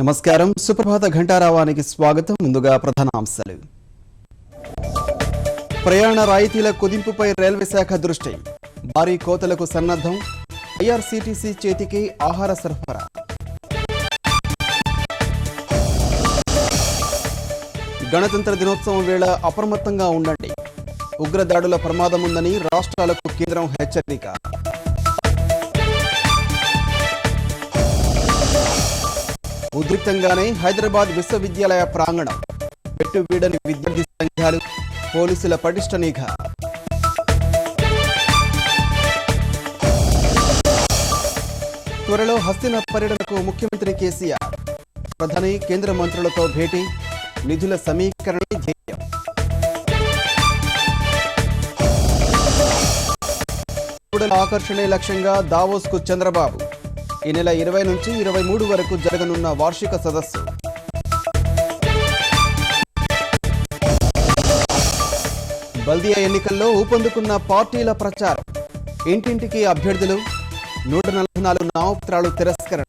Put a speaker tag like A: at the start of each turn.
A: నమస్కారం సుప్రభాత ఘంటారావానికి స్వాగతం. ముందుగా ప్రధానాంశాలు. ప్రయాణ రాయితీల కుదింపుపై రైల్వే శాఖ దృష్టి. భారీ కోతలకు సన్నద్ధం. ఐఆర్సీటీసీ చేతికి ఆహార సరఫరా. గణతంత్ర దినోత్సవం వేళ అప్రమత్తంగా ఉండండి. ఉగ్రదాడుల ప్రమాదం ఉందని రాష్ట్రాలకు కేంద్రం హెచ్చరిక. ఉద్రిక్తంగానే హైదరాబాద్ విశ్వవిద్యాలయ ప్రాంగణం. పెట్టుబీడని విద్యార్థి సంఘాలు, పోలీసుల పటిష్ట నిఘా. త్వరలో హస్తిన పర్యటనకు ముఖ్యమంత్రి కేసీఆర్. ప్రధాని కేంద్ర మంత్రులతో భేటీ. నిధుల సమీకరణే ధ్యేయం. ఆకర్షణే లక్ష్యంగా దావోస్ కు చంద్రబాబు. ఈ నెల 20 నుంచి 23 వరకు జరగనున్న వార్షిక సదస్సు. బల్దియా ఎన్నికల్లో ఊపందుకున్న పార్టీల ప్రచారం. ఇంటింటికి అభ్యర్థులు. 144 నామపత్రాలు తిరస్కరణ.